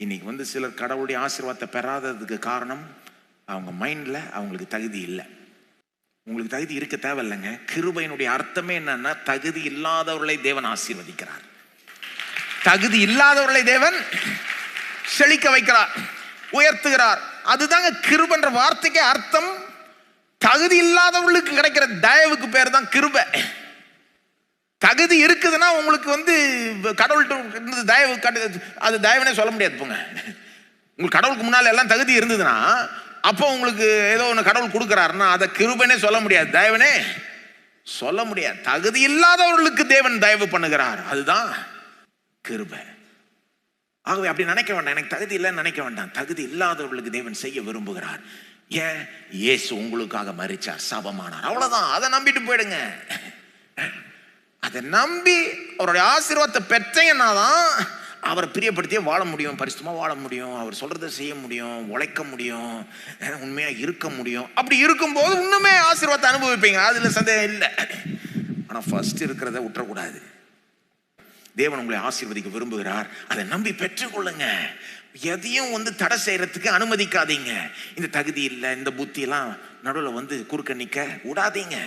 இன்னைக்கு சிலர் கடவுளுடைய ஆசீர்வாதத்தை பெறாததுக்கு காரணம் அவங்க மைண்ட்ல அவங்களுக்கு தகுதி இல்லை. உங்களுக்கு தகுதி இருக்க தேவையில்லைங்க. கிருபையினுடைய அர்த்தமே என்னன்னா, தகுதி இல்லாதவர்களை தேவன் ஆசீர்வதிக்கிறார். தகுதி இல்லாதவர்களை தேவன் செழிக்க வைக்கிறார், உயர்த்துகிறார். அதுதாங்க கிருபைன்ற வார்த்தைக்கே அர்த்தம். தகுதி இல்லாதவர்களுக்கு கிடைக்கிற தயவுக்கு பேர் தான் கிருபை. தகுதி இருக்குதுன்னா உங்களுக்கு கடவுள்கிட்ட தயவு, அது தயவுனே சொல்ல முடியாது. போங்க, உங்களுக்கு கடவுளுக்கு முன்னால எல்லாம் தகுதி இருந்ததுன்னா அப்போ உங்களுக்கு ஏதோ ஒன்று கடவுள் கொடுக்குறாருன்னா அதை கிருபைனே சொல்ல முடியாது, தயவுனே சொல்ல முடியாது. தகுதி இல்லாதவர்களுக்கு தேவன் தயவு பண்ணுகிறார், அதுதான் கிருபை. ஆகவே அப்படி நினைக்க வேண்டாம், எனக்கு தகுதி இல்லைன்னு நினைக்க வேண்டாம். தகுதி இல்லாதவர்களுக்கு தேவன் செய்ய விரும்புகிறார். ஏன்? இயேசு உங்களுக்காக மரிச்சார், சாபமானார், அவ்வளவுதான். அதை நம்பிட்டு போயிடுங்க. அதை நம்பி அவருடைய ஆசீர்வாதத்தை பெற்றீங்கன்னா தான் அவரை பிரியப்படுத்தியே வாழ முடியும், பரிசுத்தமா வாழ முடியும், அவர் சொல்றதை செய்ய முடியும், உழைக்க முடியும், உண்மையா இருக்க முடியும். அப்படி இருக்கும்போது இன்னுமே ஆசீர்வாதத்தை அனுபவிப்பீங்க, அதுல சந்தேகம் இல்லை. ஆனா ஃபர்ஸ்ட் இருக்கிறத விட்டுறக்கூடாது. தேவன் உங்களை ஆசீர்வதிக்க விரும்புகிறார், அதை நம்பி பெற்றுக்கொள்ளுங்க. எதையும் தடை செய்யறதுக்கு அனுமதிக்காதீங்க. இந்த தகுதி இல்லை, இந்த புத்தி எல்லாம் நடுவில் குறுக்க நிக்க விடாதீங்க.